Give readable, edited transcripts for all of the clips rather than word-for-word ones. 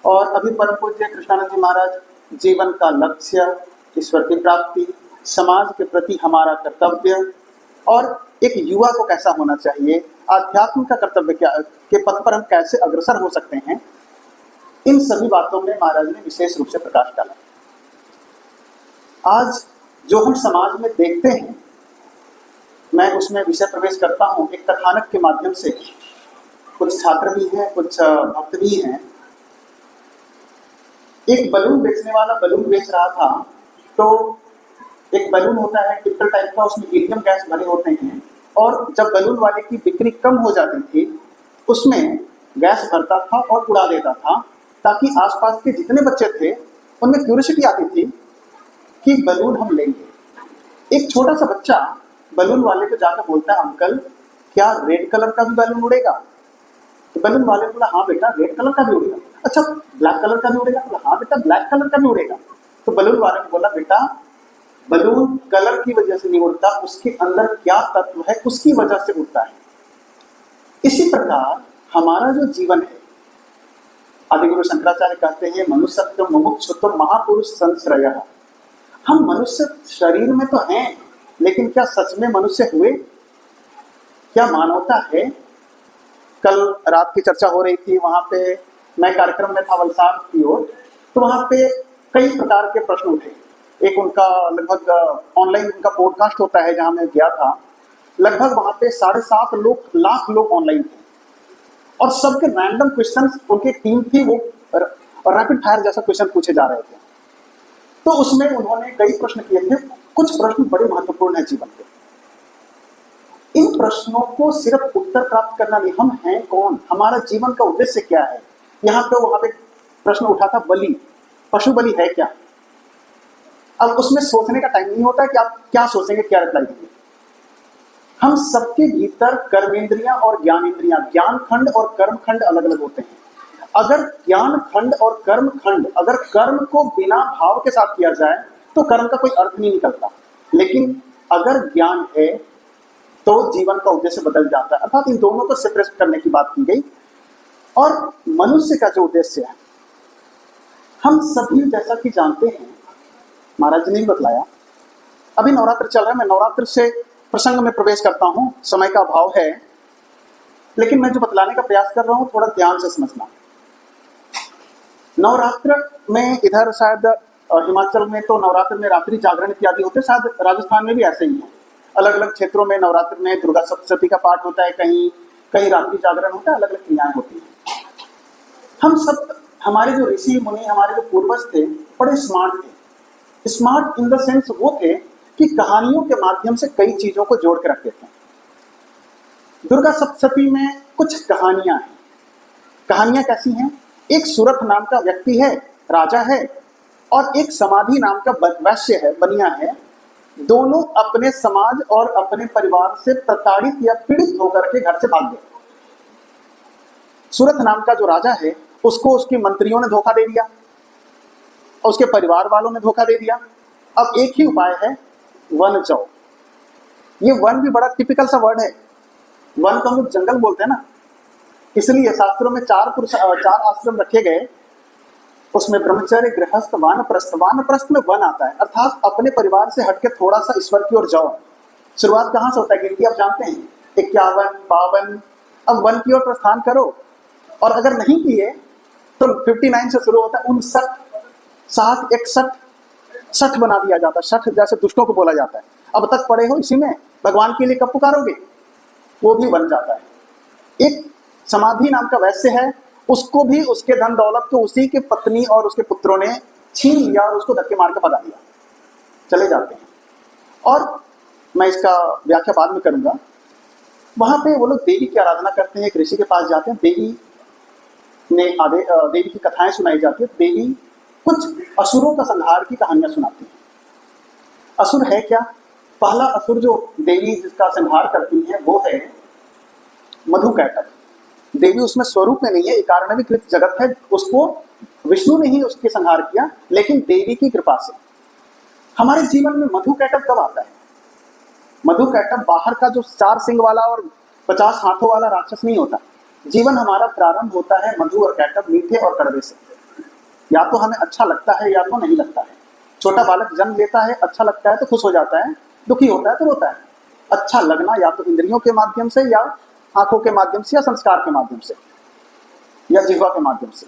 और अभी परम पूज्य कृष्णानंद जी महाराज जीवन का लक्ष्य, ईश्वर की प्राप्ति, समाज के प्रति हमारा कर्तव्य और एक युवा को कैसा होना चाहिए, आध्यात्म का कर्तव्य क्या के पथ पर हम कैसे अग्रसर हो सकते हैं, इन सभी बातों में महाराज ने विशेष रूप से प्रकाश डाला। आज जो हम समाज में देखते हैं, मैं उसमें विषय प्रवेश करता हूँ एक कथानक के माध्यम से। कुछ छात्र भी हैं, कुछ भक्त भी हैं। एक बलून बेचने वाला बलून बेच रहा था, तो एक बलून होता है टिपिकल टाइप का, उसमें हीलियम गैस भरे होते हैं, और जब बलून वाले की बिक्री कम हो जाती थी, उसमें गैस भरता था और उड़ा देता था, ताकि आसपास के जितने बच्चे थे उनमें क्यूरियोसिटी आती थी कि बलून हम लेंगे। एक छोटा सा बच्चा बलून वाले को जाकर बोलता है, अंकल क्या रेड कलर का भी बलून उड़ेगा? तो बलून वाले बोला, हाँ बेटा रेड कलर का भी उड़ेगा। अच्छा ब्लैक कलर का भी उड़ेगा? बोला हाँ बेटा ब्लैक कलर का भी उड़ेगा। तो बलून वाले ने बोला, बेटा बलून कलर की वजह से नहीं उड़ता, उसके अंदर क्या तत्व है उसकी वजह से उड़ता है। इसी प्रकार हमारा जो जीवन है, आदिगुरु शंकराचार्य कहते हैं, मनुष्यत्व मुमुक्षुत्व महापुरुष संश्रयः। हम मनुष्य शरीर में तो हैं, लेकिन क्या सच में मनुष्य हुए? क्या मानवता है? कल रात की चर्चा हो रही थी, वहां पे मैं कार्यक्रम में था वलसाड की ओर, तो वहां पे कई प्रकार के प्रश्न उठे। एक उनका लगभग ऑनलाइन उनका पॉडकास्ट होता है जहां मैं गया था, लगभग वहां पे 7.5 लाख लोग ऑनलाइन थे, और सबके रैंडम क्वेश्चंस उनकी टीम थी, वो रैपिड फायर जैसा क्वेश्चन पूछे जा रहे थे। तो उसमें उन्होंने कई प्रश्न किए थे। कुछ प्रश्न बड़े महत्वपूर्ण है जीवन के। इन प्रश्नों को सिर्फ उत्तर प्राप्त करना नहीं, हम हैं कौन, हमारा जीवन का उद्देश्य क्या है। यहाँ पे वहां पे प्रश्न उठा था, बलि, पशु बलि है क्या? अब उसमें सोचने का टाइम नहीं होता कि आप क्या सोचेंगे, क्या रिप्लाई देंगे। हम सबके भीतर कर्मेंद्रियां और ज्ञानेंद्रियां, ज्ञान खंड और कर्म खंड अलग अलग होते हैं। अगर ज्ञान खंड और कर्म खंड, अगर कर्म को बिना भाव के साथ किया जाए तो कर्म का कोई अर्थ नहीं निकलता, लेकिन अगर ज्ञान है तो जीवन का उद्देश्य बदल जाता है। अर्थात इन दोनों को सेपरेट करने की बात की गई। और मनुष्य का जो उद्देश्य है, हम सभी जैसा कि जानते हैं, महाराज जी ने बतलाया, अभी नवरात्र चल रहा है, मैं नवरात्र से प्रसंग में प्रवेश करता हूं, समय का अभाव है, लेकिन मैं जो बतलाने का प्रयास कर रहा हूं थोड़ा ध्यान से समझना। नवरात्र में इधर शायद हिमाचल में तो नवरात्र में रात्रि जागरण इत्यादि होते, शायद राजस्थान में भी ऐसे ही है। अलग अलग क्षेत्रों में नवरात्र में दुर्गा सप्तशती का पाठ होता है, कहीं कहीं रात्रि जागरण होता है, अलग अलग क्रियाएं होती हैं। हम सब, हमारे जो ऋषि मुनि, हमारे जो पूर्वज थे, बड़े स्मार्ट थे। स्मार्ट इन द सेंस वो थे कि कहानियों के माध्यम से कई चीजों को जोड़ के रखते थे। दुर्गा सप्तशती में कुछ कहानियां हैं। कहानियां कैसी हैं? एक सूरत नाम का व्यक्ति है, राजा है, और एक समाधि नाम का वैश्य है, बनिया है। दोनों अपने समाज और अपने परिवार से प्रताड़ित या पीड़ित होकर के घर से भाग गए। सूरत नाम का जो राजा है, उसको उसके मंत्रियों ने धोखा दे दिया और उसके परिवार वालों ने धोखा दे दिया। अब एक ही उपाय है, वन जाओ। ये वन भी बड़ा टिपिकल सा वर्ड है। वन को हम लोग जंगल बोलते हैं ना, इसलिए शास्त्रों में 4 आश्रम रखे गए। उसमें ब्रह्मचर्य, गृहस्थ, वानप्रस्थ। वानप्रस्थ में वन आता है, अर्थात अपने परिवार से हटके थोड़ा सा ईश्वर की ओर जाओ। शुरुआत कहाँ से होता है? गिनती आप जानते हैं, 51, 52। अब वन की ओर प्रस्थान करो, और अगर नहीं किए तो 59 से शुरू होता है, 59, 60, 61, 60 बना दिया जाता है। 60 जैसे दुष्टों को बोला जाता है। अब तक पड़े हो इसी में, भगवान के लिए कब पुकारोगे? वो भी बन जाता है। एक समाधि नाम का वैश्य है, उसको भी उसके धन दौलत को उसी के पत्नी और उसके पुत्रों ने छीन लिया और उसको धक्के मार के भगा दिया, चले जाते हैं। और मैं इसका व्याख्या बाद में करूंगा। वहां पे वो लोग देवी की आराधना करते हैं, एक ऋषि के पास जाते हैं, देवी की कथाएं सुनाई जाती है। देवी कुछ असुरों का संहार की कहानियां सुनाती है। असुर है क्या? पहला असुर जो देवी जिसका संहार करती है वो है मधुकैटभ। देवी उसमें स्वरूप में नहीं है, एकारणविकृत जगत है, उसको विष्णु ने ही उसके संहार किया, लेकिन देवी की कृपा से। हमारे जीवन में मधुकैटभ कब आता है? मधुकैटभ बाहर का जो 4 सिंग वाला और 50 हाथों वाला राक्षस नहीं होता। जीवन हमारा प्रारंभ होता है मधु और कैटभ, मीठे और कड़वे से। या तो हमें अच्छा लगता है या तो नहीं लगता है। छोटा बालक जन्म लेता है, अच्छा लगता है तो खुश हो जाता है, दुखी होता है तो रोता है। अच्छा लगना या तो इंद्रियों के माध्यम से, या आंखों के माध्यम से, या संस्कार के माध्यम से, या जिह्वा के माध्यम से।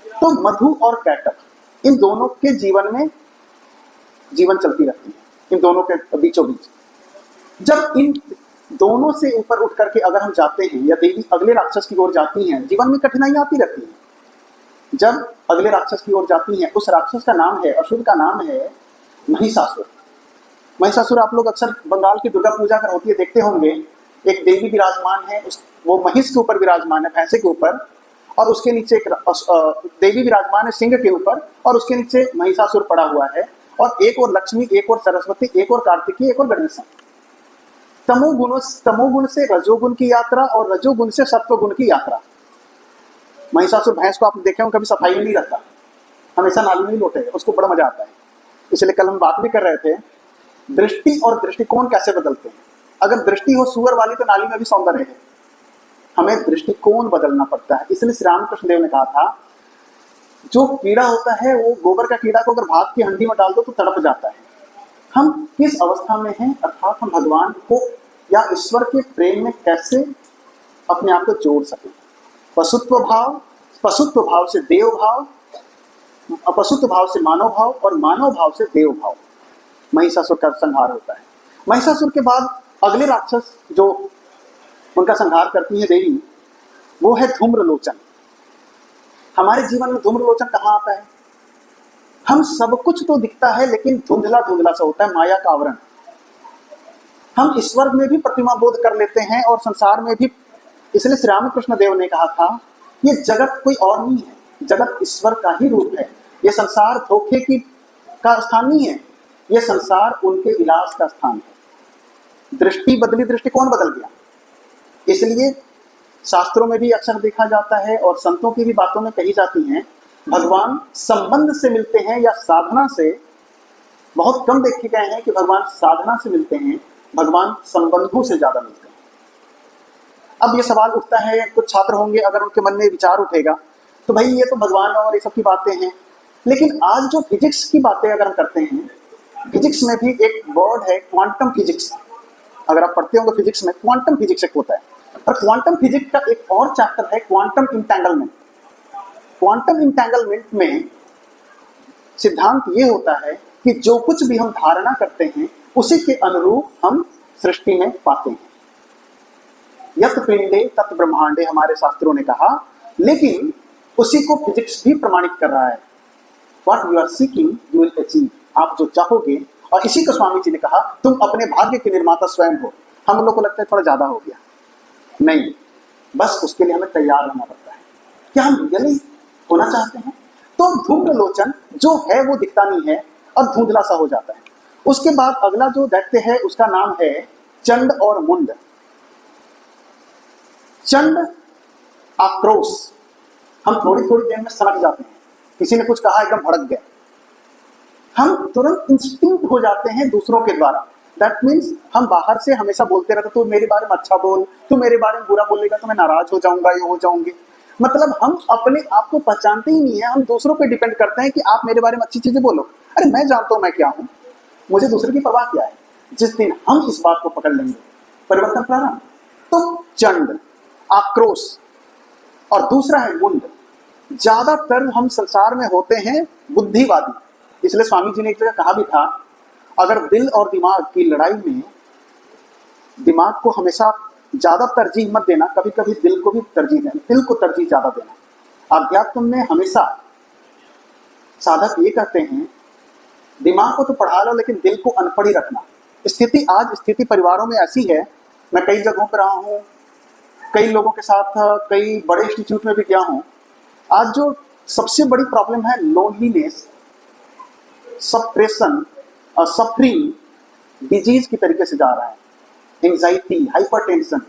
तो मधु और कैटक, इन दोनों के जीवन में जीवन चलती रहती है, इन दोनों के बीचों बीच। जब इन दोनों से ऊपर उठ करके अगर हम जाते हैं या देवी अगले राक्षस की ओर जाती हैं, जीवन में कठिनाइयां आती रहती हैं। जब अगले राक्षस की ओर जाती हैं, उस राक्षस का नाम है, असुर का नाम है महिषासुर। महिषासुर आप लोग अक्सर बंगाल की दुर्गा पूजा कर होती है देखते होंगे, एक देवी विराजमान है, वो महिष के ऊपर विराजमान है, भैंसे के ऊपर, और उसके नीचे एक देवी विराजमान है सिंह के ऊपर, और उसके नीचे महिषासुर पड़ा हुआ है, और एक और लक्ष्मी, एक और सरस्वती, एक और कार्तिकी, एक और गणेश। तमोगुण से रजोगुण की यात्रा और रजोगुण से सत्वगुण की यात्रा। महिषासुर भैंस को आप देखे होंगे, कभी सफाई में नहीं रहता, हमेशा नाली में ही लौटेगा, उसको बड़ा मजा आता है। इसलिए कल हम बात भी कर रहे थे, दृष्टि और दृष्टिकोण कैसे बदलते हैं। अगर दृष्टि हो सुअर वाली तो नाली में भी सौंदर्य है, हमें दृष्टिकोण बदलना पड़ता है। इसलिए श्री रामकृष्ण देव ने कहा था, जो कीड़ा होता है वो गोबर का कीड़ा को अगर भात की हंडी में डाल दो तो तड़प जाता है। हम किस अवस्था में हैं, अर्थात हम भगवान को या ईश्वर के प्रेम में कैसे अपने आप को जोड़ सकें। पशुत्व भाव से देव भाव, अपशुत्व भाव से मानव भाव, और मानव भाव से देव भाव, महिषासुर का संहार होता है। महिषासुर के बाद अगले राक्षस जो उनका संहार करती है देवी, वो है धूम्रलोचन। हमारे जीवन में धूम्रलोचन कहाँ आता है? हम सब कुछ तो दिखता है लेकिन धुंधला धुंधला सा होता है, माया का आवरण। हम ईश्वर में भी प्रतिमा बोध कर लेते हैं और संसार में भी। इसलिए श्री रामकृष्ण देव ने कहा था, ये जगत कोई और नहीं है, जगत ईश्वर का ही रूप है। ये संसार धोखे की का स्थान नहीं है, ये संसार उनके विलास का स्थान है। दृष्टि बदली, दृष्टिकोण बदल गया। इसलिए शास्त्रों में भी अक्सर देखा जाता है और संतों की भी बातों में कही जाती हैं, भगवान संबंध से मिलते हैं या साधना से। बहुत कम देखे गए हैं कि भगवान साधना से मिलते हैं, भगवान संबंधों से ज्यादा मिलते हैं। अब ये सवाल उठता है, कुछ छात्र होंगे अगर उनके मन में विचार उठेगा तो भाई ये तो भगवान और ये सब की बातें हैं, लेकिन आज जो फिजिक्स की बातें अगर हम करते हैं, फिजिक्स में भी एक वर्ड है क्वांटम फिजिक्स। अगर आप पढ़ते होंगे फिजिक्स में, क्वांटम फिजिक्स एक होता है, और क्वांटम फिजिक्स का एक और चैप्टर है क्वांटम इंटैंगलमेंट। क्वांटम इंटैंगलमेंट में सिद्धांत ये होता है कि जो कुछ भी हम धारणा करते हैं उसी के अनुरूप हम सृष्टि में पाते हैं। यत पिंडे तत् ब्रह्मांडे, हमारे शास्त्रों ने कहा, लेकिन उसी को फिजिक्स भी प्रमाणित कर रहा है। What you are seeking you will achieve, आप जो चाहोगे। और इसी को स्वामी जी ने कहा, तुम अपने भाग्य के निर्माता स्वयं हो। हम लोग को लगता है थोड़ा ज्यादा हो गया, नहीं, बस उसके लिए हमें तैयार रहना पड़ता है। क्या हम रियली होना चाहते हैं? तो धूम्रलोचन जो है वो दिखता नहीं है और धुंधला सा हो जाता है। उसके बाद अगला जो दैत्य है उसका नाम है चंड और मुंड। चंड आक्रोश, हम थोड़ी थोड़ी देर में सनक जाते हैं, किसी ने कुछ कहा एकदम भड़क गए, हम तुरंत इंस्टिंक्ट हो जाते हैं दूसरों के द्वारा। दैट मीन्स हम बाहर से हमेशा बोलते रहते, तू मेरे बारे में अच्छा बोल, तू मेरे बारे में बुरा बोलेगा तो मैं नाराज हो जाऊंगा, ये हो जाऊंगी। मतलब हम अपने आप को पहचानते ही नहीं है, हम दूसरों पे डिपेंड करते हैं कि आप मेरे बारे में अच्छी चीजें बोलो। अरे मैं जानता हूं मैं क्या हूं, मुझे दूसरे की परवाह क्या है। जिस दिन हम इस बात को पकड़ लेंगे, परिवर्तन प्रारंभ। तो चंड आक्रोश, और दूसरा है मुंड। ज्यादातर हम संसार में होते हैं बुद्धिवादी। इसलिए स्वामी जी ने एक जगह कहा भी था, अगर दिल और दिमाग की लड़ाई में दिमाग को हमेशा ज्यादा तरजीह मत देना, कभी कभी दिल को भी तरजीह देना, दिल को तरजीह ज्यादा देना। अध्यात्म में हमेशा साधक ये कहते हैं, दिमाग को तो पढ़ा लो लेकिन दिल को अनपढ़ ही रखना। आज स्थिति परिवारों में ऐसी है, मैं कई जगहों पर रहा हूँ, कई लोगों के साथ, कई बड़े इंस्टीट्यूट में भी गया हूँ। आज जो सबसे बड़ी प्रॉब्लम है लोनलीनेस, सप्रेशन और सफरिंग डिजीज की तरीके से जा रहा है। एंजाइटी, हाइपरटेंशन,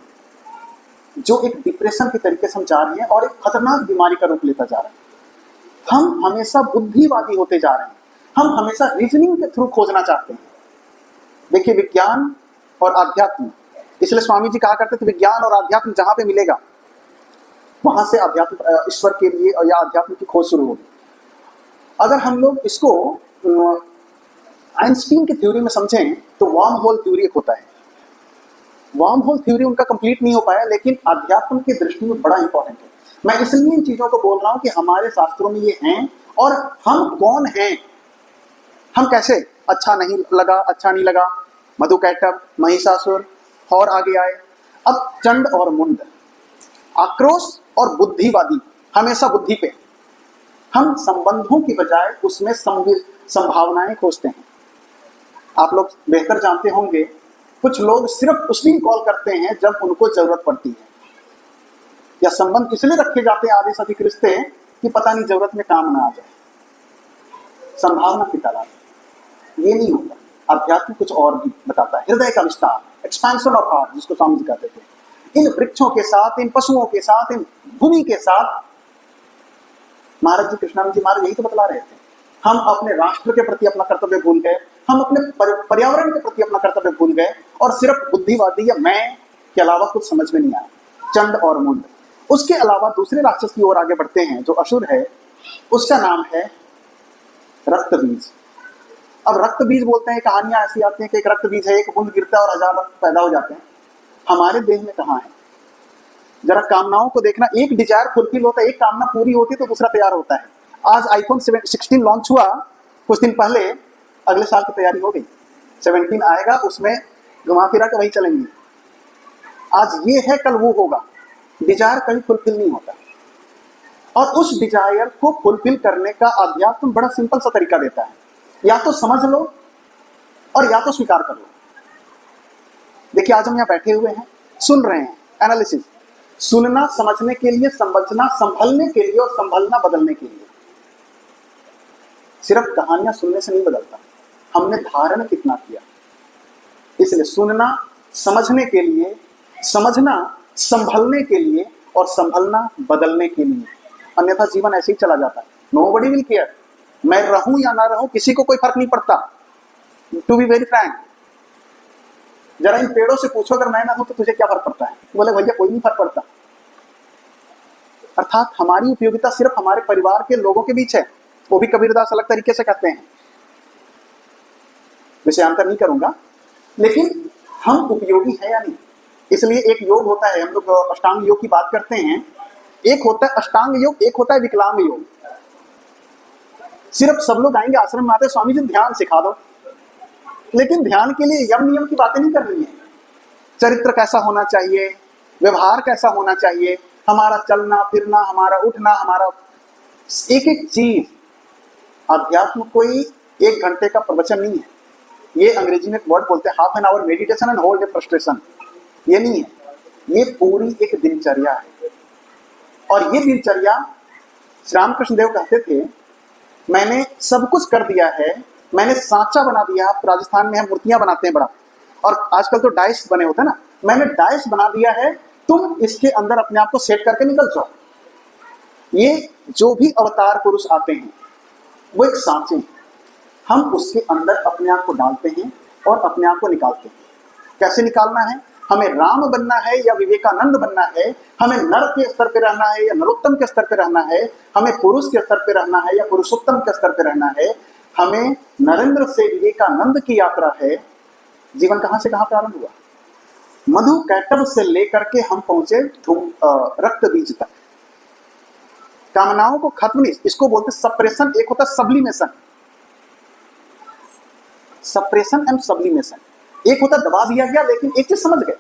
जो एक डिप्रेशन की तरीके से हम जा रहे हैं और एक खतरनाक बीमारी का रूप लेता जा रहा है। हम हमेशा बुद्धिवादी होते जा रहे हैं, हम हमेशा रीजनिंग के थ्रू खोजना चाहते हैं। देखिए विज्ञान और आध्यात्म, इसलिए स्वामी जी कहा करते थे विज्ञान और आध्यात्म जहां पे मिलेगा वहां से अध्यात्म ईश्वर के लिए या अध्यात्म की खोज शुरू होगी। अगर हम लोग इसको आइंस्टीन की थ्योरी में समझें तो वार्म होल थ्योरी एक होता है। वार्म होल थ्योरी उनका कंप्लीट नहीं हो पाया, लेकिन अध्यात्म की दृष्टि में बड़ा इंपॉर्टेंट है। मैं इसलिए इन चीजों को बोल रहा हूं कि हमारे शास्त्रों में ये हैं, और हम कौन हैं, हम कैसे, अच्छा नहीं लगा, अच्छा नहीं लगा, मधुकैटभ, महिषासुर, और आगे आए अब चंड और मुंड, आक्रोश और बुद्धिवादी, हमेशा बुद्धि पे। हम संबंधों की बजाय उसमें संभावनाएं खोजते हैं। आप लोग बेहतर जानते होंगे, कुछ लोग सिर्फ उस दिन कॉल करते हैं जब उनको जरूरत पड़ती है, या संबंध इसलिए रखे जाते हैं आधे से अधिक रिश्ते कि पता नहीं जरूरत में काम ना आ जाए, संभावना की तलाश। ये नहीं होता। अध्यात्म कुछ और भी बताता है, हृदय का विस्तार, एक्सपेंशन ऑफ हार्ट, जिसको स्वामी जी कहते थे। इन वृक्षों के साथ, इन पशुओं के साथ, इन भूमि के साथ महाराज जी, कृष्णानंद जी महाराज यही तो बतला रहे थे। हम अपने राष्ट्र के प्रति अपना कर्तव्य भूल गए, हम अपने पर्यावरण के प्रति अपना कर्तव्य भूल गए, और सिर्फ बुद्धिवादी या मैं के अलावा कुछ समझ में नहीं आया। चंड और मुंड। उसके अलावा दूसरे राक्षस की ओर आगे बढ़ते हैं, जो असुर है, उसका नाम है रक्त बीज। अब रक्त बीज बोलते हैं, कहानियां ऐसी आती हैं कि एक रक्त बीज है, एक बूंद गिरता है और हजार रक्त पैदा हो जाते हैं। हमारे देह में कहाँ है? जरा कामनाओं को देखना, एक डिजायर फुलफिल होता है, एक कामना पूरी होती है तो दूसरा तैयार होता है। आज आईफोन 16 लॉन्च हुआ कुछ दिन पहले, अगले साल की तैयारी हो गई, 17 आएगा, उसमें घुमा फिरा के वही चलेंगे। आज ये है, कल वो होगा। डिजायर कभी फुलफिल नहीं होता, और उस डिजायर को फुलफिल करने का अध्यात्म बड़ा सिंपल सा तरीका देता है। या तो समझ लो और या तो स्वीकार कर लो। देखिए, आज हम यहाँ बैठे हुए हैं, सुन रहे हैं, एनालिसिस। सुनना समझने के लिए, समझना संभलने के लिए, और संभलना बदलने के लिए। सिर्फ कहानियां सुनने से नहीं बदलता, हमने धारण कितना किया। इसलिए सुनना समझने के लिए, समझना संभलने के लिए, और संभलना बदलने के लिए। अन्यथा जीवन ऐसे ही चला जाता है। नोबडी विल केयर, मैं रहूं या ना रहूं, किसी को कोई फर्क नहीं पड़ता। टू बी वेरी फ्रैंक, जरा इन पेड़ों से पूछो, अगर मैं ना हूं तो तुझे क्या फर्क पड़ता है? बोले भैया कोई नहीं फर्क पड़ता। अर्थात हमारी उपयोगिता सिर्फ हमारे परिवार के लोगों के बीच है। वो भी कबीरदास अलग तरीके से कहते हैं, विषयांतर नहीं करूंगा, लेकिन हम उपयोगी है या नहीं। इसलिए एक योग होता है, हम लोग अष्टांग योग की बात करते हैं, एक होता है अष्टांग योग, एक होता है विकलांग योग। सिर्फ सब लोग आएंगे आश्रम में आते, स्वामी जी ध्यान सिखा दो, लेकिन ध्यान के लिए यम नियम की बातें नहीं करनी है। चरित्र कैसा होना चाहिए, व्यवहार कैसा होना चाहिए, हमारा चलना फिरना, हमारा उठना, हमारा एक एक चीज। अध्यात्म कोई 1 घंटे का प्रवचन नहीं है। ये अंग्रेजी में एक वर्ड बोलते हैं, half an hour meditation and whole day frustration. ये नहीं है, ये पूरी एक दिनचर्या है। और ये दिनचर्या, श्री रामकृष्ण देव कहते थे, मैंने सब कुछ कर दिया है, मैंने सांचा बना दिया। आप राजस्थान में हम मूर्तियां बनाते हैं बड़ा, और आजकल तो डाइस बने होते हैं ना, मैंने डाइस बना दिया है, तुम इसके अंदर अपने आप को सेट करके निकल जाओ। ये जो भी अवतार पुरुष आते हैं वो एक सांचे हैं, हम उसके अंदर अपने आप को डालते हैं और अपने आप को निकालते हैं। कैसे निकालना है? हमें राम बनना है या विवेकानंद बनना है, हमें नर के स्तर पे रहना है या नरोत्तम के स्तर पे रहना है, हमें पुरुष के स्तर पे रहना है या पुरुषोत्तम के स्तर पे रहना है, हमें नरेंद्र से विवेकानंद की यात्रा है। जीवन कहां से कहां प्रारंभ हुआ? मधुकैटभ से लेकर के हम पहुंचे रक्त बीज तक। कामनाओं को खत्म नहीं, इसको बोलते सप्रेशन, एक होता है सब्लिमेशन। सप्रेशन एंड सब्लिमेशन, एक होता दबा दिया गया, लेकिन एक चीज समझ गए,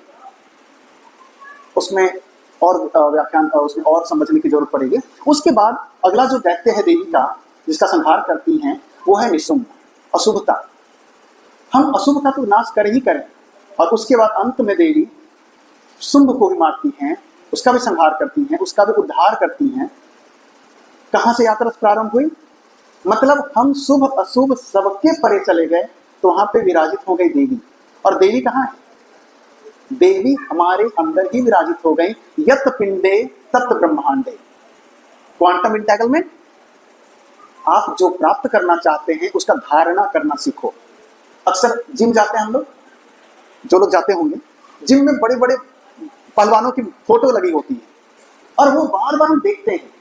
उसमें और व्याख्यान, उसमें और समझने की जरूरत पड़ेगी। उसके बाद अगला जो दैत्य है देवी का, जिसका संहार करती हैं, वो है निशुंभ, अशुभता। हम अशुभता तो नाश कर ही करें, और उसके बाद अंत में देवी शुंभ को भी मारती हैं, उसका भी संहार करती हैं, उसका भी उद्धार करती हैं। कहां से यात्रा प्रारंभ हुई? मतलब हम शुभ अशुभ सबके परे चले गए, तो वहां पे विराजित हो गई देवी। और देवी कहाँ है? देवी हमारे अंदर ही विराजित हो गई। यत पिंडे तत् ब्रह्मांडे। क्वांटम इंटेगलमेंट, आप जो प्राप्त करना चाहते हैं उसका धारणा करना सीखो। अक्सर जिम जाते हैं हम लोग, जो लोग जाते होंगे, जिम में बड़े बड़े पहलवानों की फोटो लगी होती है, और वो बार बार हम देखते हैं।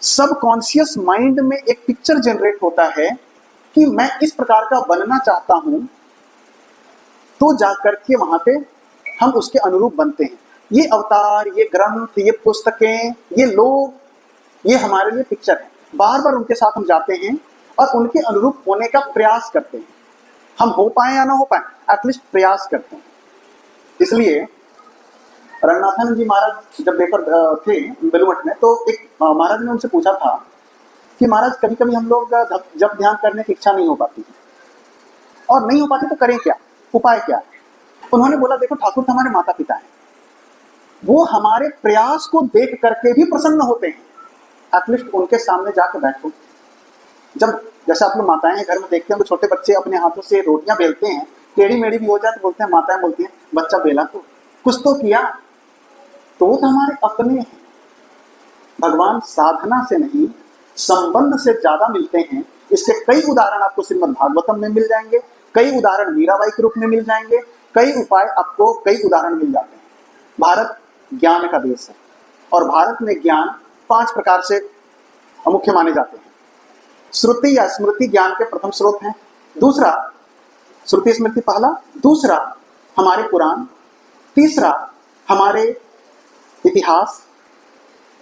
सबकॉन्शियस माइंड में एक पिक्चर जनरेट होता है कि मैं इस प्रकार का बनना चाहता हूं, तो जाकर के वहां पे हम उसके अनुरूप बनते हैं। ये अवतार, ये ग्रंथ, ये पुस्तकें, ये लोग, ये हमारे लिए पिक्चर है। बार बार उनके साथ हम जाते हैं और उनके अनुरूप होने का प्रयास करते हैं। हम हो पाए या ना हो पाए, एटलीस्ट प्रयास करते हैं। इसलिए रंगनाथन जी महाराज जब पेपर थे बेलूमठ में, तो एक महाराज ने उनसे पूछा था कि महाराज कभी कभी हम लोग जब ध्यान करने की इच्छा नहीं हो पाती है, और नहीं हो पाती तो करें क्या, उपाय क्या है? उन्होंने बोला, देखो ठाकुर तो हमारे माता पिता हैं, वो हमारे प्रयास को देख करके भी प्रसन्न होते हैं। एटलीस्ट उनके सामने जाकर बैठो। जब जैसे आप लोग माताएं हैं घर में देखते हैं तो छोटे बच्चे अपने हाथों से रोटियां बेलते हैं, टेढ़ी मेढ़ी भी हो जाए तो बोलते हैं, माताएं बोलती हैं, बच्चा बेला तो कुछ तो किया। तो वो तो हमारे अपने हैं। भगवान साधना से नहीं, संबंध से ज्यादा मिलते हैं। इसके कई उदाहरण आपको श्रीमद् भागवतम में मिल जाएंगे, कई उदाहरण मीराबाई के रूप में मिल जाएंगे, कई उपाय आपको, कई उदाहरण मिल जाते हैं। भारत ज्ञान का देश है और भारत में ज्ञान 5 प्रकार से मुख्य माने जाते हैं। श्रुति या स्मृति ज्ञान के प्रथम स्रोत हैं। दूसरा श्रुति स्मृति पहला, दूसरा हमारे पुराण, तीसरा हमारे इतिहास,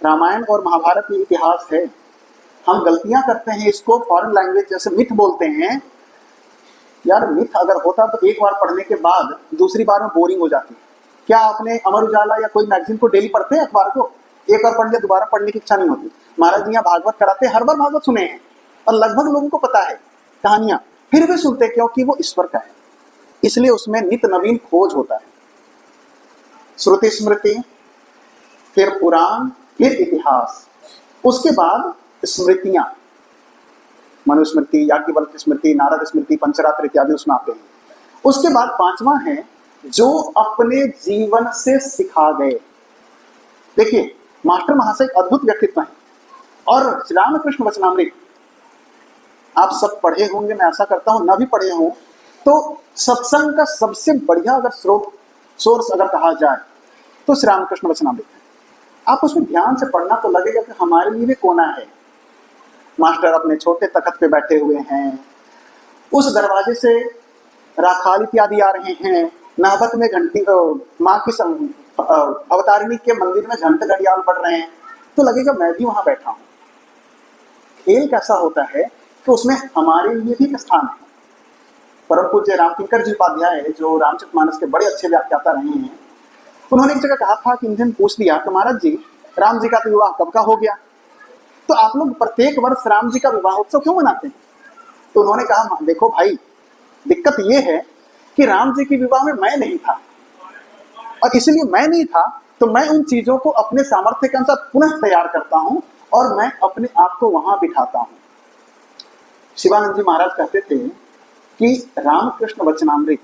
रामायण और महाभारत ये इतिहास है। हम गलतियां करते हैं, इसको फॉरेन लैंग्वेज जैसे मिथ बोलते हैं। यार मिथ अगर होता तो एक बार पढ़ने के बाद दूसरी बार में बोरिंग हो जाती है। क्या आपने अमर उजाला या कोई मैगजीन को डेली पढ़ते हैं? अखबार को एक बार पढ़ लिया दोबारा पढ़ने की इच्छा नहीं होती। महाराज जी यहाँ भागवत कराते, हर बार भागवत सुने हैं और लगभग लोगों को पता है कहानियां, फिर भी सुनते क्योंकि वो ईश्वर का है, इसलिए उसमें नित्य नवीन खोज होता है। श्रुति स्मृति, फिर पुराण, फिर इतिहास, उसके बाद स्मृतियां, मनुस्मृति, याज्ञवल्क्य स्मृति, नारद स्मृति, पंचरात्र इत्यादि उसमें आते हैं। उसके बाद 5वां है जो अपने जीवन से सिखा गए। देखिए मास्टर महाशय अद्भुत व्यक्तित्व है और श्री रामकृष्ण वचनामृत आप सब पढ़े होंगे, मैं ऐसा करता हूं, ना भी पढ़े हों तो सत्संग का सबसे बढ़िया अगर सोर्स अगर कहा जाए तो श्री रामकृष्ण वचनामृत है। आप उसमें ध्यान से पढ़ना तो लगेगा कि हमारे लिए भी कोना है। मास्टर अपने छोटे तख्त पे बैठे हुए हैं, उस दरवाजे से राखाल इत्यादि आ रहे हैं, नाहबत में घंटी, माँ की अवतारिणी के मंदिर में घंट घड़ियाल पड़ रहे हैं, तो लगेगा मैं भी वहां बैठा हूं। खेल कैसा होता है कि उसमें हमारे लिए भी एक स्थान है। परम पूज्य रामकिंकर जी उपाध्याय जो रामचरितमानस के बड़े अच्छे व्याख्याता रहे हैं, उन्होंने एक जगह कहा था कि इन्होंने पूछ दिया कि महाराज जी राम जी का तो विवाह कब का हो गया, तो आप लोग प्रत्येक वर्ष राम जी का विवाह उत्सव क्यों मनाते हैं? तो उन्होंने कहा, देखो भाई दिक्कत ये है कि राम जी के विवाह में मैं नहीं था, और इसलिए मैं नहीं था तो मैं उन चीजों को अपने सामर्थ्य के अनुसार पुनः तैयार करता हूं और मैं अपने आप को वहां बिठाता हूं। शिवानंद जी महाराज कहते थे कि रामकृष्ण वचनामृत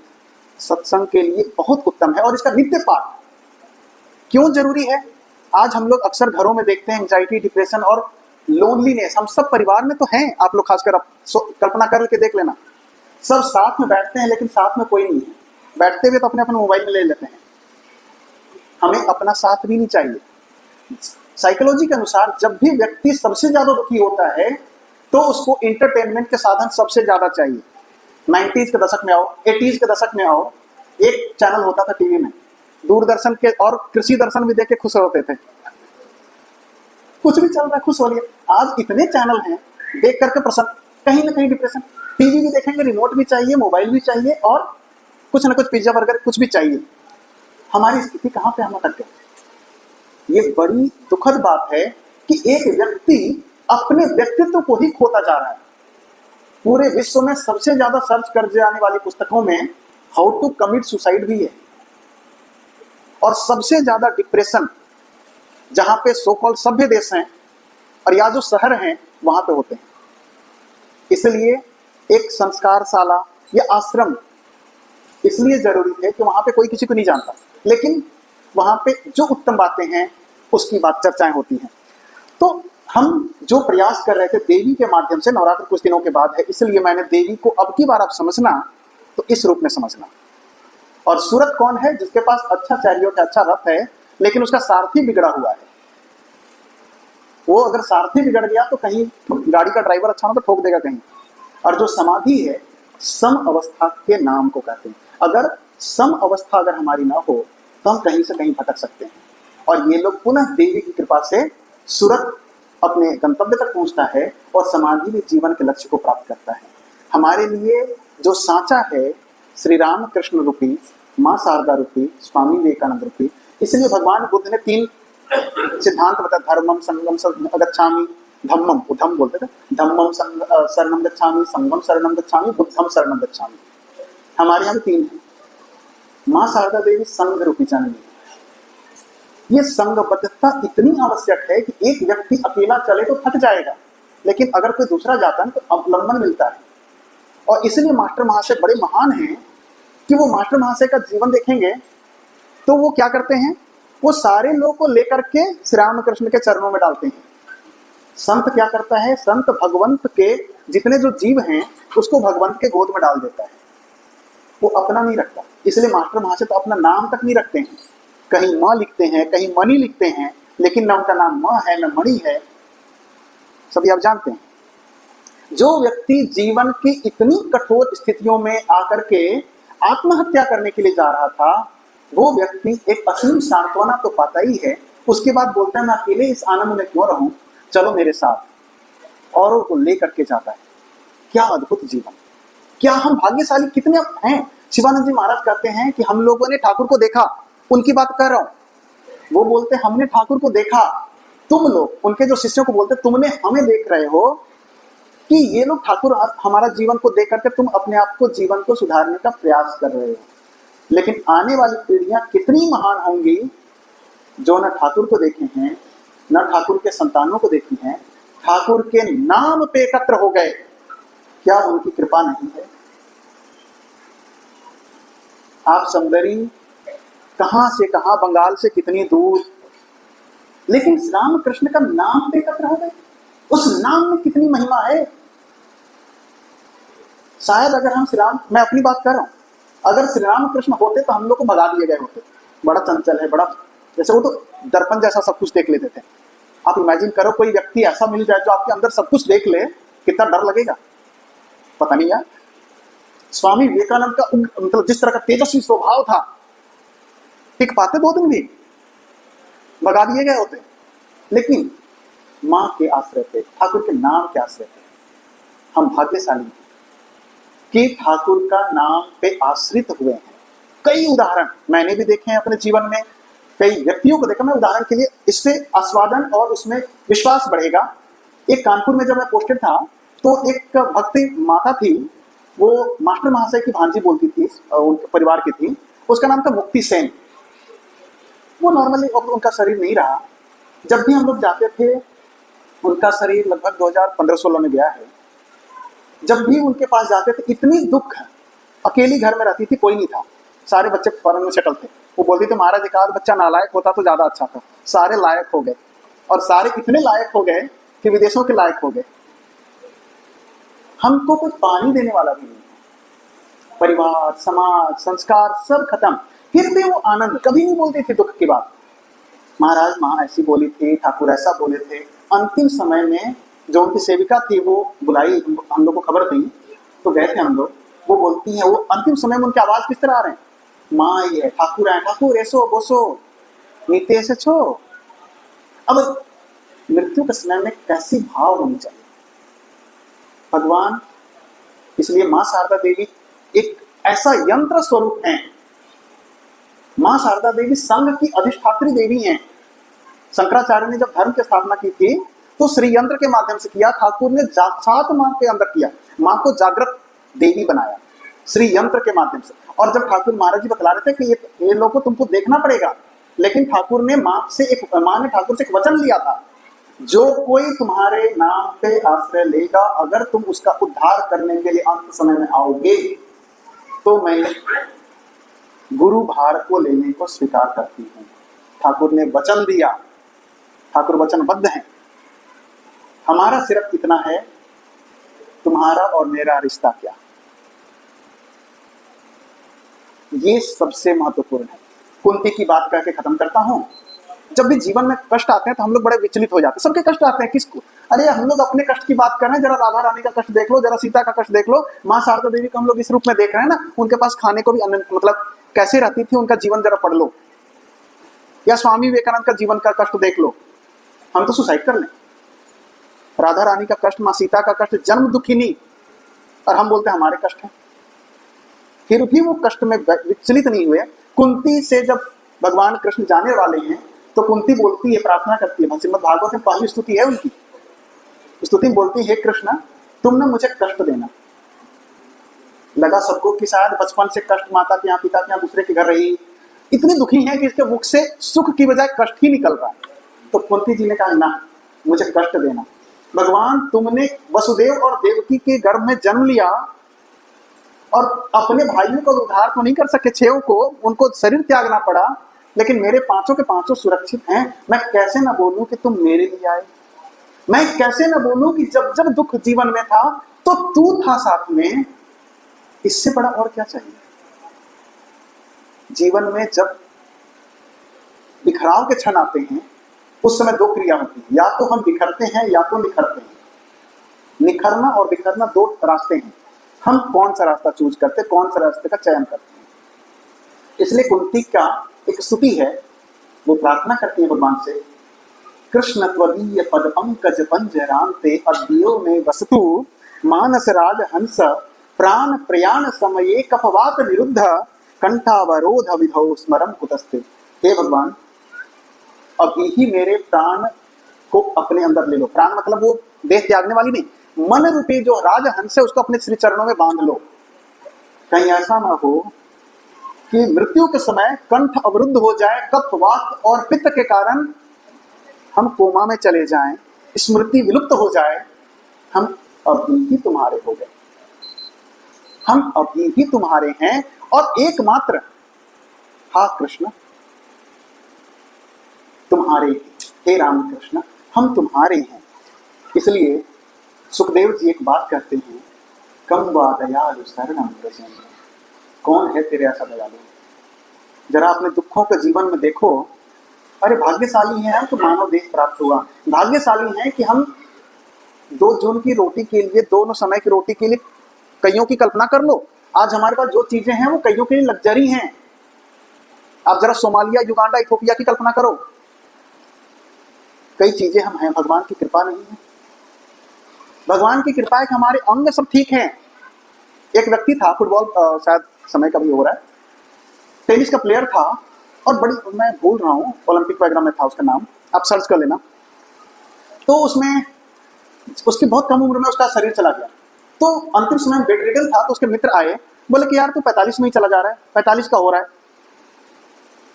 सत्संग के लिए बहुत उत्तम है और इसका नित्य पाठ क्यों जरूरी है? आज हम लोग अक्सर घरों में देखते हैं एंजाइटी, डिप्रेशन और लोनलीनेस, हम सब परिवार में तो हैं, आप लोग खासकर कल्पना करके देख लेना, सब साथ में बैठते हैं लेकिन साथ में कोई नहीं है, बैठते हुए तो अपने अपने मोबाइल में ले लेते हैं। हमें अपना साथ भी नहीं चाहिए। साइकोलॉजी के अनुसार जब भी व्यक्ति सबसे ज्यादा दुखी होता है तो उसको इंटरटेनमेंट के साधन सबसे ज्यादा चाहिए। 90s के दशक में आओ, 80s के दशक में आओ, एक चैनल होता था टीवी में, दूरदर्शन के, और कृषि दर्शन भी देख के खुश होते थे, कुछ भी चल रहा है खुश हो लिया। आज इतने चैनल हैं, देख करके प्रसन्न, कहीं ना कहीं डिप्रेशन। टीवी भी देखेंगे, रिमोट भी चाहिए, मोबाइल भी चाहिए और कुछ ना कुछ पिज्जा बर्गर कुछ भी चाहिए। हमारी स्थिति कहाँ पे हम अटक गए। ये बड़ी दुखद बात है कि एक व्यक्ति अपने व्यक्तित्व को ही खोता जा रहा है। पूरे विश्व में सबसे ज्यादा सर्च कर जाने वाली पुस्तकों में हाउ टू कमिट सुसाइड भी है, और सबसे ज्यादा डिप्रेशन जहां पे सो कॉल्ड सभ्य देश हैं और या जो शहर हैं वहां पे होते हैं। इसलिए एक संस्कारशाला या आश्रम इसलिए जरूरी है कि वहां पे कोई किसी को नहीं जानता, लेकिन वहां पे जो उत्तम बातें हैं उसकी बात चर्चाएं होती हैं। तो हम जो प्रयास कर रहे थे देवी के माध्यम से, नवरात्र कुछ दिनों के बाद है, इसलिए मैंने देवी को अब की बार आप समझना तो इस रूप में समझना। और सूरत कौन है? जिसके पास अच्छा चैरियट, अच्छा रथ है, लेकिन उसका सारथी बिगड़ा हुआ है। वो अगर सारथी बिगड़ गया तो कहीं गाड़ी का ड्राइवर अच्छा ना तो ठोक देगा कहीं। और जो समाधि है सम अवस्था के नाम को कहते हैं। अगर सम अवस्था अगर हमारी ना हो तो हम कहीं से कहीं भटक सकते हैं। और ये लोग पुनः देवी की कृपा से सुरत अपने गंतव्य तक पहुंचता है और समाधि भी जीवन के लक्ष्य को प्राप्त करता है। हमारे लिए जो सांचा है श्री राम कृष्ण रूपी, माँ शारदा रूपी, स्वामी विवेकानंद रूपी। इसलिए भगवान बुद्ध ने 3 सिद्धांत बताया, धर्मम संगम गच्छामि, धम्मम धम बोलते थे, धम्मम शरणम गच्छामि, संगम शरणम गच्छामि, बुद्धम शरणम गच्छामि। हमारे यहाँ भी 3 है। माँ शारदा देवी संघ रूपी जननी। ये संघबद्धता इतनी आवश्यक है कि एक व्यक्ति अकेला चले तो थक जाएगा, लेकिन अगर कोई दूसरा जाता है तो अवलंबन मिलता है। और इसलिए मास्टर महाशय बड़े महान हैं कि वो मास्टर महाशय का जीवन देखेंगे तो वो क्या करते हैं, वो सारे लोगों को लेकर के श्री रामकृष्ण के चरणों में डालते हैं। संत क्या करता है, संत भगवंत के जितने जो जीव हैं उसको भगवंत के गोद में डाल देता है, वो अपना नहीं रखता। इसलिए मास्टर महाशय तो अपना नाम तक नहीं रखते हैं, कहीं माँ लिखते हैं, कहीं मणि लिखते हैं, लेकिन न उनका नाम माँ है न मणि है। सभी आप जानते हैं, जो व्यक्ति जीवन की इतनी कठोर स्थितियों में आकर के आत्महत्या करने के लिए जा रहा था, वो व्यक्ति एक असीम सांत्वना तो पाता ही है, उसके बाद बोलता है मैं अकेले इस आनंद में क्यों रहूं, चलो मेरे साथ, औरों को लेकर के जाता है। क्या अद्भुत जीवन, क्या हम भाग्यशाली कितने हैं। शिवानंद जी महाराज कहते हैं कि हम लोगों ने ठाकुर को देखा, उनकी बात कर रहा हूं। वो बोलते हमने ठाकुर को देखा, तुम लोग, उनके जो शिष्यों को बोलते तुमने हमें देख रहे हो कि ये लोग ठाकुर हमारा जीवन को देख करके तुम अपने आप को जीवन को सुधारने का प्रयास कर रहे हो। लेकिन आने वाली पीढ़ियां कितनी महान होंगी जो न ठाकुर को देखे हैं, न ठाकुर के संतानों को देखी हैं, ठाकुर के नाम पे एकत्र हो गए। क्या उनकी कृपा नहीं है। आप समदरी कहां से कहां, बंगाल से कितनी दूर, लेकिन राम कृष्ण का नाम पे एकत्र हो गए। उस नाम में कितनी महिमा है। शायद अगर हम श्री राम, मैं अपनी बात कर रहा हूं, अगर श्री राम कृष्ण होते तो हम लोग को भगा दिए गए होते। बड़ा चंचल है, बड़ा, जैसे वो तो दर्पण जैसा सब कुछ देख लेते थे। आप इमेजिन करो कोई व्यक्ति ऐसा मिल जाए जो आपके अंदर सब कुछ देख ले, कितना डर लगेगा, पता नहीं यार। स्वामी विवेकानंद का मतलब जिस तरह का तेजस्वी स्वभाव था, टिक पाते 2 दिन भी, भगा दिए गए होते। लेकिन माँ के आश्रय थे, ठाकुर के नाम के आश्रय थे। हम भाग्यशाली हैं कि ठाकुर का नाम पे आश्रित हुए हैं। कई उदाहरण मैंने भी देखे हैं अपने जीवन में, कई व्यक्तियों को देखा। मैं उदाहरण के लिए, इससे आस्वादन और उसमें विश्वास बढ़ेगा। एक कानपुर में जब मैं पोस्टेड था तो एक भक्ति माता थी, वो मास्टर महाशय की भांजी बोलती थी, उनके परिवार की थी, उसका नाम था मुक्ति सेन। वो नॉर्मली उनका शरीर नहीं रहा। जब भी हम लोग जाते थे, उनका शरीर लगभग 2015-16 में गया है। जब भी उनके पास जाते थे इतनी दुख, अकेली घर में रहती थी, कोई नहीं था, सारे बच्चे फॉरेन में सेटल थे। वो बोलती थी महाराज एक आध बच्चा नालायक होता तो ज्यादा अच्छा था, सारे लायक हो गए, और सारे इतने लायक हो गए कि विदेशों के लायक हो गए। हमको कुछ पानी देने वाला भी नहीं, परिवार, समाज, संस्कार सब खत्म, फिर भी वो आनंद, कभी नहीं बोलते थे दुख की बात। महाराज माँ ऐसी बोली थी, ठाकुर ऐसा बोले थे। अंतिम समय में जो उनकी सेविका थी वो बुलाई, हम लोग को खबर दी तो गए थे हम लोग। वो बोलती हैं, वो अंतिम समय में उनकी आवाज किस तरह आ रहे हैं, माँ ये ठाकुर है, ठाकुर ऐसो बोसो नीते ऐसे छो। अब मृत्यु के समय में कैसी भाव होनी चाहिए भगवान। इसलिए माँ शारदा देवी एक ऐसा यंत्र स्वरूप है। माँ शारदा देवी संघ की अधिष्ठात्री देवी हैं। शंकराचार्य ने जब धर्म की स्थापना की थी तो श्री यंत्र के माध्यम से किया, ठाकुर ने सात माँ के अंदर किया, माँ को जागृत देवी बनाया श्री यंत्र के माध्यम से। और जब ठाकुर महाराज जी बतला रहे थे कि ये लोगों को तुमको देखना पड़ेगा, लेकिन ठाकुर ने माँ ने ठाकुर से एक वचन लिया था, जो कोई तुम्हारे नाम पे आश्रय लेगा, अगर तुम उसका उद्धार करने के लिए अंत समय में आओगे तो मैं गुरु भार को लेने को स्वीकार करती हूँ। ठाकुर ने वचन दिया, ठाकुर वचनबद्ध हैं। हमारा सिर्फ इतना है, तुम्हारा और मेरा रिश्ता क्या, ये सबसे महत्वपूर्ण है। कुंती की बात करके खत्म करता हूं। जब भी जीवन में कष्ट आते हैं तो हम लोग बड़े विचलित हो जाते हैं। सबके कष्ट आते हैं, किसको, अरे हम लोग अपने कष्ट की बात कर रहे हैं, जरा राधा रानी का कष्ट देख लो, जरा सीता का कष्ट देख लो, माँ शारदा देवी को हम लोग इस रूप में देख रहे हैं ना, उनके पास खाने को भी मतलब कैसे रहती थी, उनका जीवन जरा पढ़ लो, या स्वामी विवेकानंद का जीवन का कष्ट देख लो। हम तो सुसाइड कर लें। राधा रानी का कष्ट, माँ सीता का कष्ट, जन्म दुखिनी, और हम बोलते हैं हमारे कष्ट है। फिर भी वो कष्ट में विचलित नहीं हुए। कुंती से जब भगवान कृष्ण जाने वाले हैं तो कुंती बोलती है, प्रार्थना करती है, श्रीमद् भागवत में पहली स्तुति है उनकी, स्तुति में बोलती है, हे कृष्ण तुम ना मुझे कष्ट देना। लगा सबको कि शायद बचपन से कष्ट, माता के यहाँ पिता के यहाँ दूसरे के घर रही, इतनी दुखी है कि इसके मुख से सुख की बजाय कष्ट ही निकल रहा है। तो कुंती जी ने कहा ना, मुझे कष्ट देना। भगवान तुमने वसुदेव और देवकी के गर्भ में जन्म लिया और अपने भाइयों को उद्धार तो नहीं कर सके, 6 को उनको शरीर त्यागना पड़ा, लेकिन मेरे 5 के 5 सुरक्षित हैं। मैं कैसे ना बोलूं कि तुम मेरे लिए आए, मैं कैसे ना बोलूं कि जब जब दुख जीवन में था तो तू था साथ में। इससे बड़ा और क्या चाहिए। जीवन में जब बिखराव के क्षण आते हैं उस समय 2 क्रिया होती है, या तो हम बिखरते हैं या तो निखरते हैं। निखरना और बिखरना 2 रास्ते हैं, हम कौन सा रास्ता चूज करते, कौन सा रास्ते का चयन करते हैं। इसलिए कुंती का एक स्तुति है, वो प्रार्थना करती है भगवान से, कृष्ण त्वदीय पद पंकज पंजरांते अद्यो में वसतु मानस राज हंस प्राण प्रयाण समये कपवात निरुद्ध कंठावरोध विधौ स्मरम कुतस्ते। हे भगवान अभी ही मेरे प्राण को अपने अंदर ले लो। प्राण मतलब वो देह त्यागने वाली नहीं, मन रूपी जो राजहंस है उसको अपने श्री चरणों में बांध लो। कहीं ऐसा ना हो कि मृत्यु के समय कंठ अवरुद्ध हो जाए, कफ वात और पित्त के कारण हम कोमा में चले जाएं, स्मृति विलुप्त हो जाए। हम अभी ही तुम्हारे हो गए, हम अभी ही तुम्हारे हैं और एकमात्र हा कृष्ण तुम्हारे, हे राम कृष्ण हम तुम्हारे हैं। इसलिए सुखदेव जी एक बात कहते हैं, कम वा दयालु शरणम व्रजेन्द्र, कौन है तेरे ऐसा दयालु। जरा अपने दुखों के जीवन में देखो, अरे भाग्यशाली हैं हम तो मानव देह प्राप्त हुआ, भाग्यशाली हैं कि हम 2 जून की रोटी के लिए, दोनों समय की रोटी के लिए कईयों की कल्पना कर लो। आज हमारे पास जो चीजें हैं वो कईयों के लिए लग्जरी हैं। आप जरा सोमालिया, युगांडा, इथियोपिया की कल्पना करो, कई चीजें हम हैं, भगवान की कृपा नहीं है। भगवान की कृपा है कि हमारे अंग सब ठीक हैं। एक व्यक्ति था, फुटबॉल शायद समय का भी हो रहा है, टेनिस का प्लेयर था और बड़ी, मैं भूल रहा हूँ ओलंपिक वगैरह में था उसका नाम, आप सर्च कर लेना। तो उसमें उसकी बहुत कम उम्र में उसका शरीर चला गया, तो अंतिम समय बेड रिडन था। तो उसके मित्र आए, बोले कि यार तू 45 में ही चला जा रहा है, 45 का हो रहा है,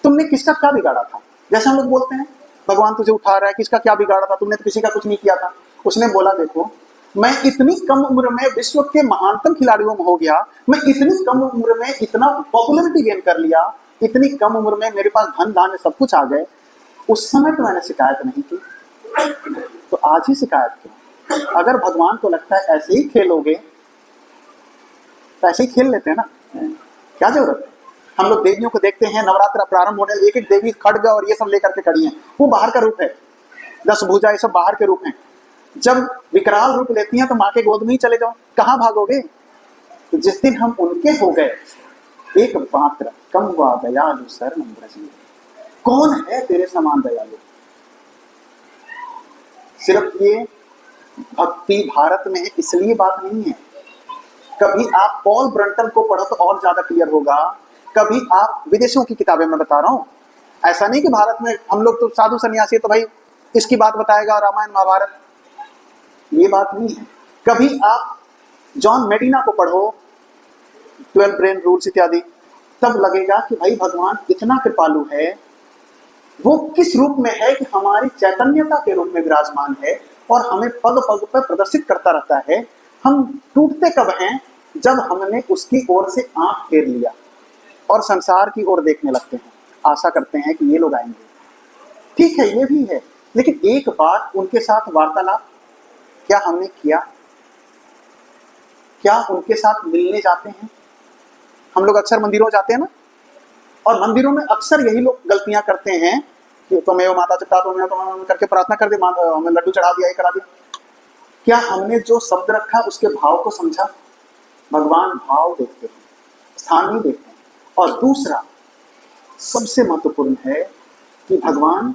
तुमने किसका क्या बिगाड़ा था। जैसे हम लोग बोलते हैं भगवान तुझे उठा रहा है, किसका क्या बिगाड़ा था, तुमने तो किसी का कुछ नहीं किया था। उसने बोला देखो मैं इतनी कम उम्र में विश्व के महानतम खिलाड़ियों में हो गया, मैं इतनी कम उम्र में इतना पॉपुलैरिटी गेन कर लिया, इतनी कम उम्र में मेरे पास धन धान्य सब कुछ आ गए, उस समय तो मैंने शिकायत नहीं की, तो आज ही शिकायत की। अगर भगवान को लगता है ऐसे ही खेलोगे तो ऐसे ही खेल लेते हैं ना, क्या जरूरत है। हम लोग देवियों को देखते हैं, नवरात्र प्रारंभ होने, एक एक देवी खड्ग और ये सब लेकर के खड़ी हैं, वो बाहर का रूप है, 10 भुजा ये सब बाहर के रूप हैं। जब विकराल रूप लेती हैं तो माँ के गोद में ही चले जाओ, कहाँ भागोगे। तो जिस दिन हम उनके हो गए, एक मात्र कम वा दयालु शरणम व्रजेन्द्र, कौन है तेरे समान दयालु। सिर्फ ये भक्ति भारत में है इसलिए बात नहीं है, कभी आप पॉल ब्रंटन को पढ़ो तो और ज्यादा क्लियर होगा, कभी आप विदेशों की किताबें में बता रहा हूं। ऐसा नहीं कि भारत में हम लोग तो साधु सन्यासी तो भाई इसकी बात बताएगा, रामायण महाभारत, ये बात नहीं है। कभी आप जॉन मेडिना को पढ़ो, 12 ब्रेन रूल्स इत्यादि, तब लगेगा कि भाई भगवान इतना कृपालु है, वो किस रूप में है कि हमारी चैतन्यता के रूप में विराजमान है और हमें पग पग पर प्रदर्शित करता रहता है। हम टूटते कब हैं, जब हमने उसकी ओर से आंख फेर लिया और संसार की ओर देखने लगते हैं, आशा करते हैं कि ये लोग आएंगे। ठीक है, ये भी है, लेकिन एक बार उनके साथ वार्तालाप क्या हमने किया, क्या उनके साथ मिलने जाते हैं। हम लोग अक्सर मंदिरों जाते हैं ना, और मंदिरों में अक्सर यही लोग गलतियां करते हैं कि तो मैं वो माता चिपटा तो मैं तो करके प्रार्थना कर दी, हमें लड्डू चढ़ा दिया, ये करा दिया। क्या हमने जो शब्द रखा उसके भाव को समझा? भगवान भाव देखते हैं, स्थान नहीं देखते हैं। और दूसरा सबसे महत्वपूर्ण है कि भगवान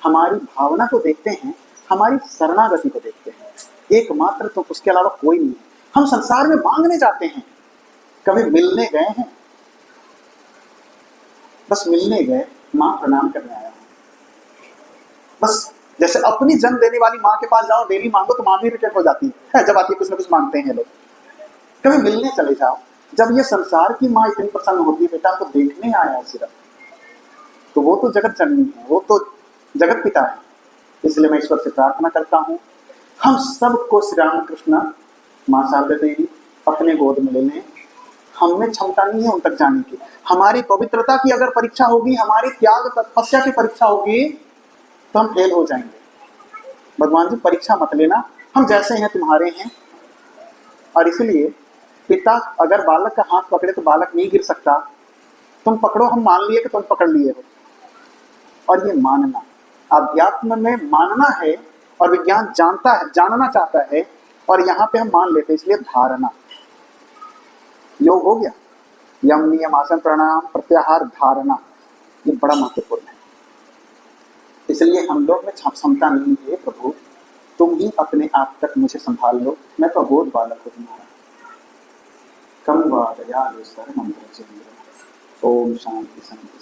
हमारी भावना को देखते हैं, हमारी शरणागति को देखते हैं, एकमात्र तो उसके अलावा कोई नहीं है। हम संसार में मांगने जाते हैं, कभी मिलने गए हैं? बस मिलने गए, माँ प्रणाम करने आया हूं, बस। जैसे अपनी जन्म देने वाली माँ के पास जाओ, डेली मांगो तो माँ भी रिटेट हो जाती है, जब आती है कुछ ना कुछ मांगते हैं लोग। कभी मिलने चले जाओ। जब ये संसार की माँ इतनी प्रसन्न होती है, बेटा तो देखने आया है सिर्फ, तो वो तो जगत जननी है, वो तो जगत पिता है। इसलिए मैं ईश्वर से प्रार्थना करता हूँ हम सबको श्री रामकृष्ण माँ शारदा देवी अपने गोद में ले लें। हम में क्षमता नहीं है उन तक जाने की। हमारी पवित्रता की अगर परीक्षा होगी, हमारी त्याग तपस्या की परीक्षा होगी, तो हम फेल हो जाएंगे। भगवान जी परीक्षा मत लेना, हम जैसे हैं तुम्हारे हैं। और इसलिए पिता अगर बालक का हाथ पकड़े तो बालक नहीं गिर सकता। तुम पकड़ो, हम मान लिए कि तुम पकड़ लिए हो। और ये मानना, अध्यात्म में मानना है, और विज्ञान जानता है, जानना चाहता है, और यहाँ पे हम मान लेते हैं, इसलिए धारणा। योग हो गया, यम नियम आसन प्राणायाम प्रत्याहार धारणा, ये बड़ा महत्वपूर्ण है। इसलिए हम लोग में क्षमता नहीं है। प्रभु तुम ही अपने आप तक मुझे संभाल लो, मैं तो अबोध बालक हूँ तुम्हारा। कम वादया सर मंत्र। ओम शांति शांति।